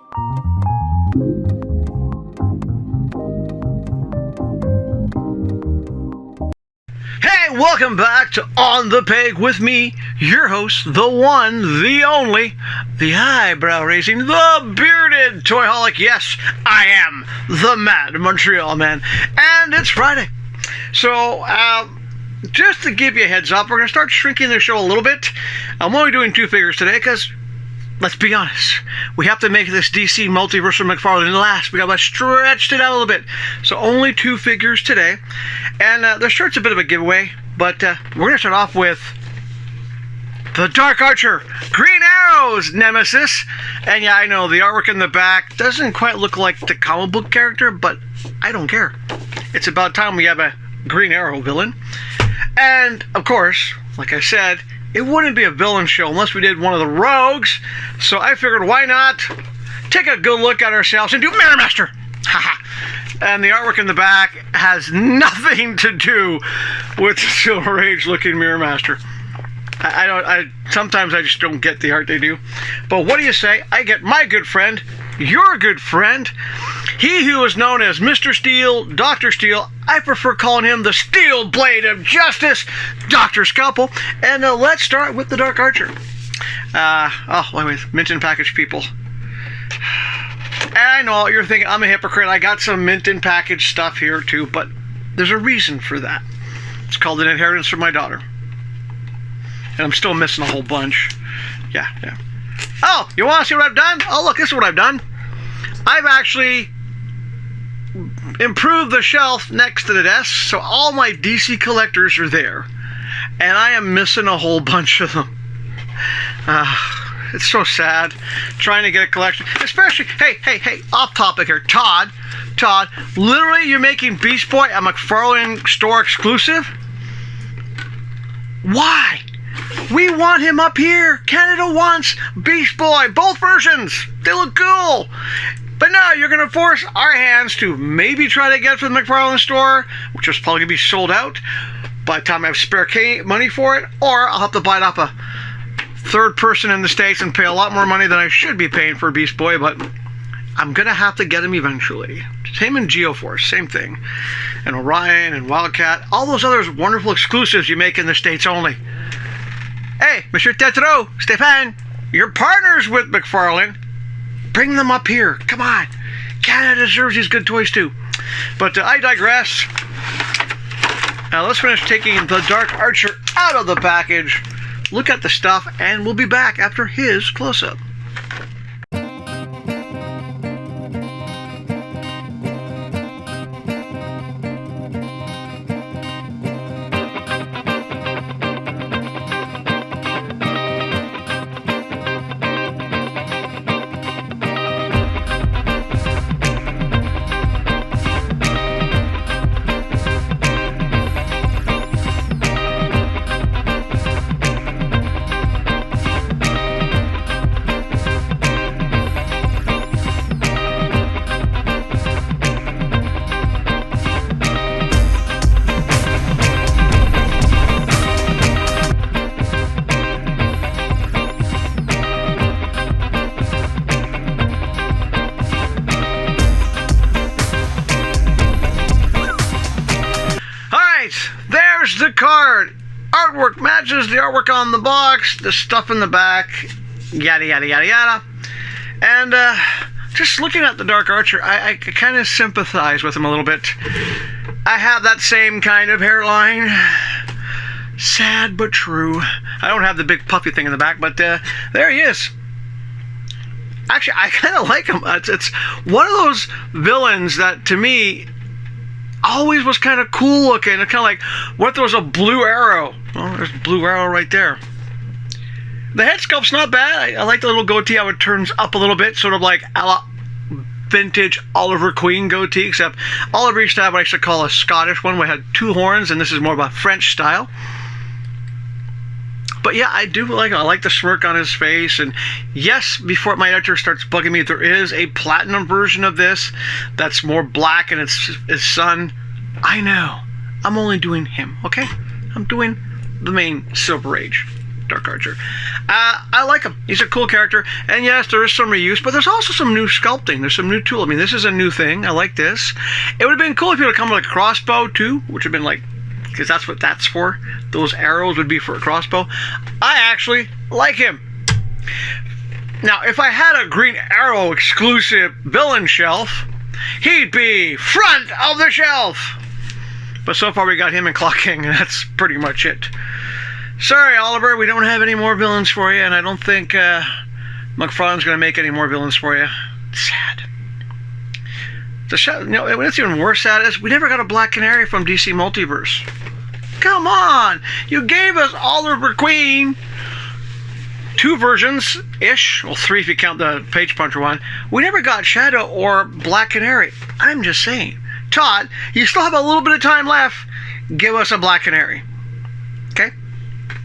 Hey, welcome back to On the Peg with me, your host, the one, the only, the eyebrow-raising, the bearded toyholic. Yes, I am the Mad Montreal Man, and it's Friday. So, just to give you a heads up, we're going to start shrinking the show a little bit. I'm only doing 2 figures today because, let's be honest, we have to make this DC Multiverse of McFarlane last. We got to stretch it out a little bit. So only 2 figures today. And the shirt's a bit of a giveaway, but we're going to start off with the Dark Archer, Green Arrow's nemesis. And yeah, I know the artwork in the back doesn't quite look like the comic book character, but I don't care. It's about time we have a Green Arrow villain. And, of course, like I said, it wouldn't be a villain show unless we did one of the rogues. So I figured, why not take a good look at ourselves and do Mirror Master? Haha. And the artwork in the back has nothing to do with the Silver Age looking Mirror Master. Sometimes I just don't get the art they do. But what do you say? I get my good friend, your good friend, he who is known as Mr. Steel, Dr. Steel. I prefer calling him the Steel Blade of Justice, Dr. Scalpel. And let's start with the Dark Archer. Wait, mint and package people. And I know you're thinking I'm a hypocrite. I got some mint and package stuff here too, but there's a reason for that. It's called an inheritance from my daughter. And I'm still missing a whole bunch. Yeah. Oh, you want to see what I've done? Oh, look, this is what I've done. I've actually improved the shelf next to the desk, so all my DC collectors are there. And I am missing a whole bunch of them. It's so sad trying to get a collection. Especially, hey, off topic here. Todd, literally you're making Beast Boy a McFarlane store exclusive? Why? We want him up here. Canada wants Beast Boy, both versions. They look cool. But no, you're going to force our hands to maybe try to get it for the McFarlane store, which is probably going to be sold out by the time I have spare money for it, or I'll have to buy it off a third person in the States and pay a lot more money than I should be paying for Beast Boy, but I'm going to have to get him eventually. Same in Geoforce, same thing. And Orion and Wildcat, all those other wonderful exclusives you make in the States only. Hey, Monsieur Tetreault, Stéphane, you're partners with McFarlane. Bring them up here. Come on. Canada deserves these good toys too. But I digress. Now let's finish taking the Dark Archer out of the package. Look at the stuff, and we'll be back after his close-up. There's the card. Artwork matches the artwork on the box, the stuff in the back, yada yada yada yada. And just looking at the Dark Archer, I kind of sympathize with him a little bit. I have that same kind of hairline. Sad but true. I don't have the big puffy thing in the back, but there he is. Actually, I kind of like him. It's one of those villains that, to me, always was kind of cool looking. It's kind of like, what if there was a blue arrow? Well, there's a blue arrow right there. The head sculpt's not bad. I like the little goatee, how it turns up a little bit, sort of like a la vintage Oliver Queen goatee, except Oliver used to have what I used to call a Scottish one, where it had 2 horns, and this is more of a French style. But yeah, I do like it. I like the smirk on his face. And yes, before my editor starts bugging me, there is a platinum version of this that's more black, and it's his son. I know. I'm only doing him, okay? I'm doing the main Silver Age. Dark Archer. I like him. He's a cool character. And yes, there is some reuse, but there's also some new sculpting. There's some new tool. I mean, this is a new thing. I like this. It would have been cool if you would have come with a crossbow too, which would have been like, because that's what that's for. Those arrows would be for a crossbow. I actually like him. Now, if I had a Green Arrow exclusive villain shelf, he'd be front of the shelf. But so far we got him and Clock King, and that's pretty much it. Sorry, Oliver, we don't have any more villains for you, and I don't think McFarlane's going to make any more villains for you. It's sad. You know, what's even worse sad is we never got a Black Canary from DC Multiverse. Come on! You gave us Oliver Queen. 2 versions-ish. Well, 3 if you count the Page Puncher one. We never got Shadow or Black Canary. I'm just saying. Todd, you still have a little bit of time left. Give us a Black Canary. Okay?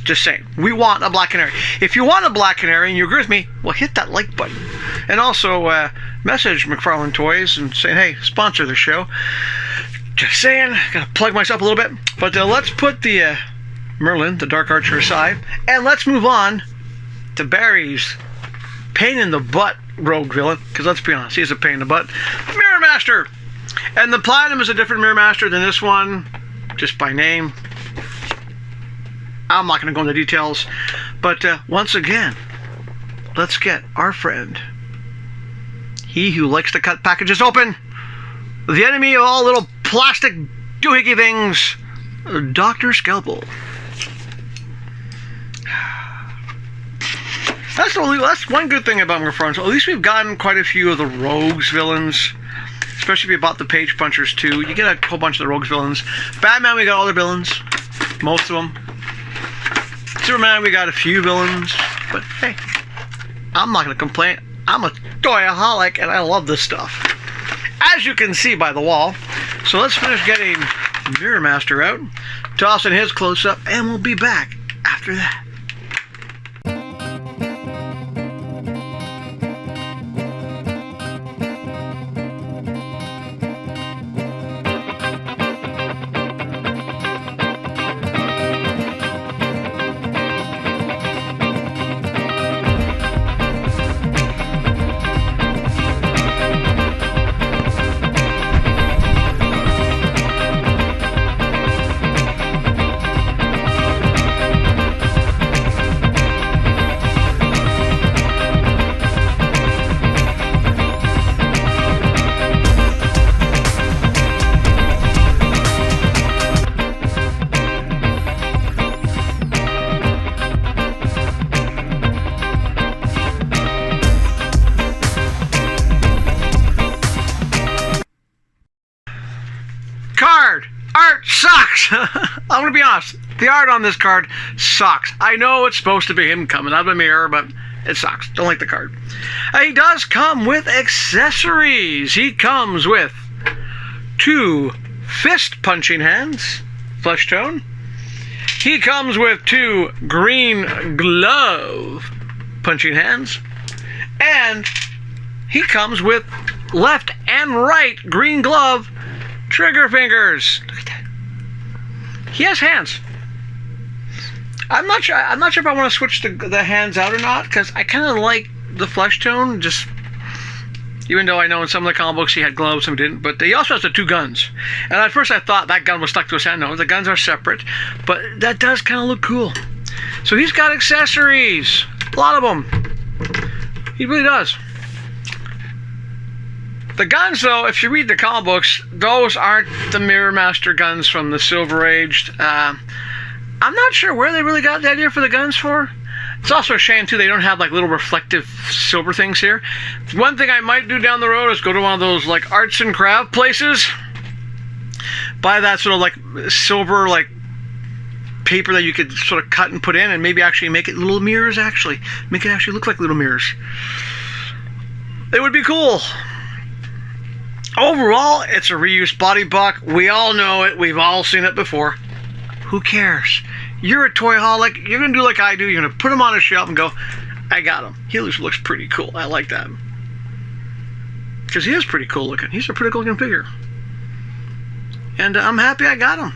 Just saying. We want a Black Canary. If you want a Black Canary and you agree with me, well, hit that like button. And also message McFarlane Toys and say, hey, sponsor the show. Just saying. Gotta plug myself a little bit. But let's put the Merlin, the Dark Archer, aside. And let's move on to Barry's pain in the butt rogue villain, because let's be honest, he's a pain in the butt. Mirror Master! And the Platinum is a different Mirror Master than this one, just by name. I'm not going to go into details, but once again, let's get our friend, he who likes to cut packages open, the enemy of all little plastic doohickey things, Dr. Scalpel. That's one good thing about McFarlane. So at least we've gotten quite a few of the Rogues villains, especially if you bought the Page Punchers too. You get a whole bunch of the Rogues villains. Batman, we got all the villains, most of them. Superman, we got a few villains, but hey, I'm not going to complain. I'm a toyaholic and I love this stuff, as you can see by the wall. So let's finish getting Mirror Master out, tossing his close-up, and we'll be back after that. Art sucks! I'm gonna be honest. The art on this card sucks. I know it's supposed to be him coming out of a mirror, but it sucks. Don't like the card. He does come with accessories. He comes with 2 fist punching hands, flesh tone. He comes with 2 green glove punching hands. And he comes with left and right green glove trigger fingers. Look at that. He has hands. I'm not sure if I want to switch the hands out or not, because I kind of like the flesh tone, just even though I know in some of the comic books he had gloves, some didn't. But he also has the 2 guns. And at first I thought that gun was stuck to his hand. No, the guns are separate, but that does kind of look cool. So he's got accessories, a lot of them. He really does. The guns, though, if you read the comic books, those aren't the Mirror Master guns from the Silver Age. I'm not sure where they really got the idea for the guns for. It's also a shame, too, they don't have, like, little reflective silver things here. One thing I might do down the road is go to one of those, like, arts and craft places. Buy that sort of, like, silver, like, paper that you could sort of cut and put in and maybe actually make it little mirrors, actually. Make it actually look like little mirrors. It would be cool. Overall, it's a reused body buck. We all know it. We've all seen it before. Who cares? You're a toyaholic. You're going to do like I do. You're going to put him on a shelf and go, I got him. He looks pretty cool. I like that. Because he is pretty cool looking. He's a pretty cool looking figure. And I'm happy I got him.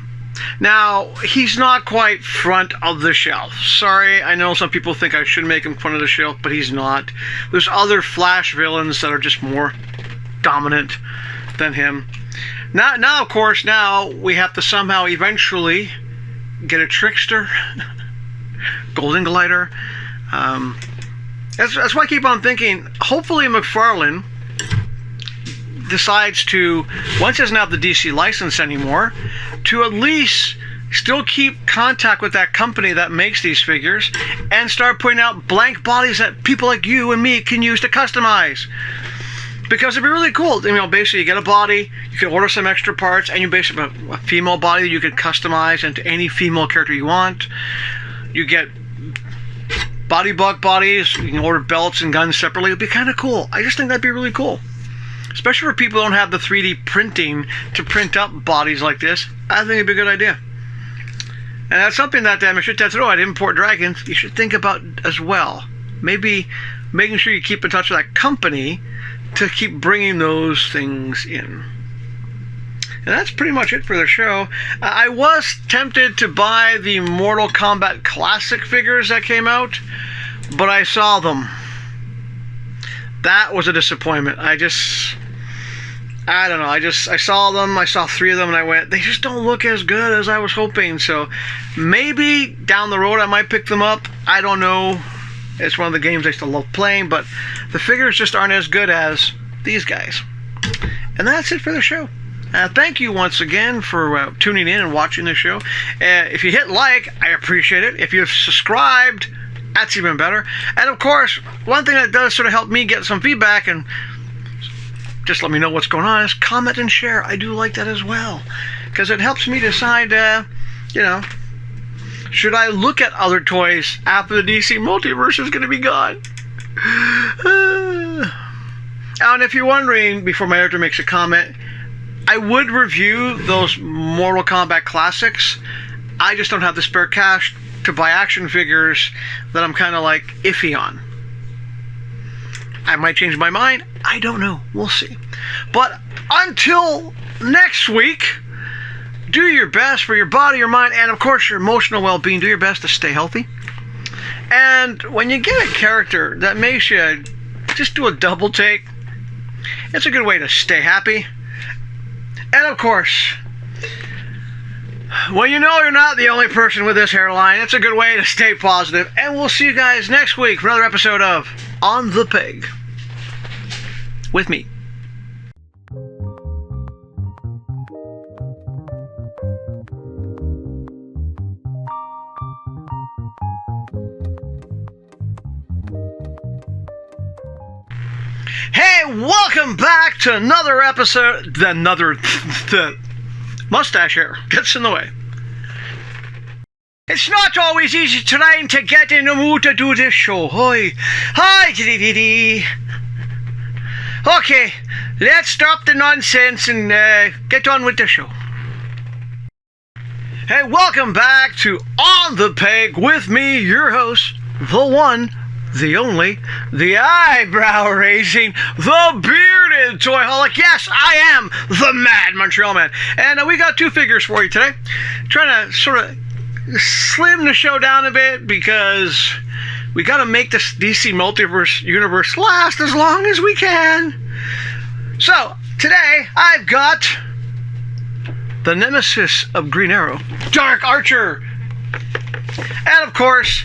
Now, he's not quite front of the shelf. Sorry, I know some people think I should make him front of the shelf, but he's not. There's other Flash villains that are just more dominant than him. Now, of course, now we have to somehow eventually get a Trickster, Golden Glider. That's why I keep on thinking, hopefully McFarlane decides to, once he doesn't have the DC license anymore, to at least still keep contact with that company that makes these figures and start putting out blank bodies that people like you and me can use to customize. Because it'd be really cool. Basically you get a body, you can order some extra parts, and you basically have a female body that you can customize into any female character you want. You get body buck bodies, you can order belts and guns separately. It'd be kind of cool. I just think that'd be really cool. Especially for people who don't have the 3D printing to print up bodies like this. I think it'd be a good idea. And that's something that Mr. Tetsuo at Import Dragons, you should think about as well. Maybe making sure you keep in touch with that company to keep bringing those things in. And that's pretty much it for the show. I was tempted to buy the Mortal Kombat Classic figures that came out, but I saw them. That was a disappointment. I don't know. I saw them. I saw 3 of them, and I went, they just don't look as good as I was hoping. So maybe down the road I might pick them up. I don't know. It's one of the games I still love playing, but the figures just aren't as good as these guys. And that's it for the show. Thank you once again for tuning in and watching the show. If you hit like, I appreciate it. If you've subscribed, that's even better. And of course, one thing that does sort of help me get some feedback and just let me know what's going on is comment and share. I do like that as well, because it helps me decide, should I look at other toys after the DC multiverse is going to be gone? And if you're wondering, before my editor makes a comment, I would review those Mortal Kombat Classics. I just don't have the spare cash to buy action figures that I'm kind of like iffy on. I might change my mind. I don't know. We'll see. But until next week, do your best for your body, your mind, and of course your emotional well-being. Do your best to stay healthy. And when you get a character that makes you just do a double take, it's a good way to stay happy. And of course, when you know you're not the only person with this hairline, it's a good way to stay positive. And we'll see you guys next week for another episode of On the Peg with me. Hey, welcome back to another episode. The mustache hair gets in the way. It's not always easy trying to get in the mood to do this show. Hi, dee. Okay, let's stop the nonsense and get on with the show. Hey, welcome back to On the Peg with me, your host, the one, the only, the eyebrow-raising, the bearded toyholic. Yes, I am the Mad Montreal Man. And we got 2 figures for you today. Trying to sort of slim the show down a bit because we got to make this DC Multiverse universe last as long as we can. So, today I've got the nemesis of Green Arrow, Dark Archer. And of course,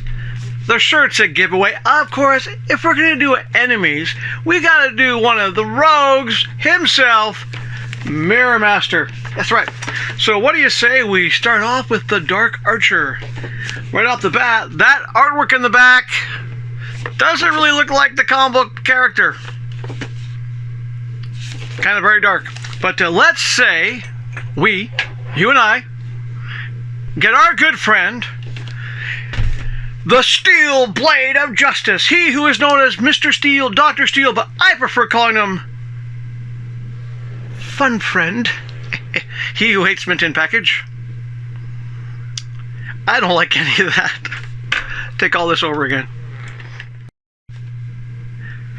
the shirt's a giveaway. Of course, if we're going to do enemies, we got to do one of the rogues himself, Mirror Master. That's right. So what do you say we start off with the Dark Archer? Right off the bat, that artwork in the back doesn't really look like the comic book character. Kind of very dark. But let's say we, you and I, get our good friend, the Steel Blade of Justice. He who is known as Mr. Steel, Dr. Steel, but I prefer calling him Fun Friend. He who hates mint in package. I don't like any of that. Take all this over again.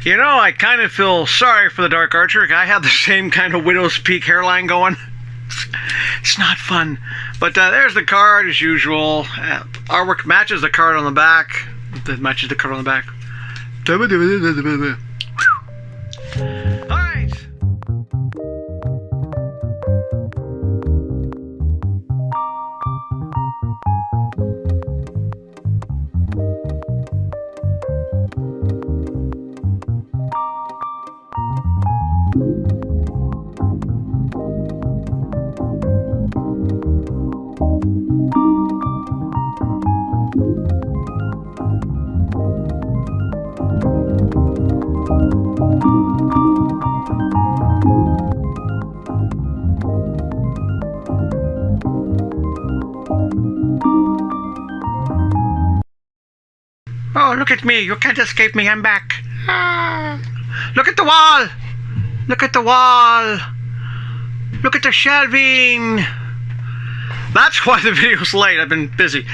You know, I kind of feel sorry for the Dark Archer. I have the same kind of Widow's Peak hairline going. It's not fun. But there's the card as usual. Artwork matches the card on the back. That matches the card on the back. Alright. Oh, look at me. You can't escape me. I'm back. Look at the wall. Look at the wall. Look at the shelving. That's why the video's late. I've been busy.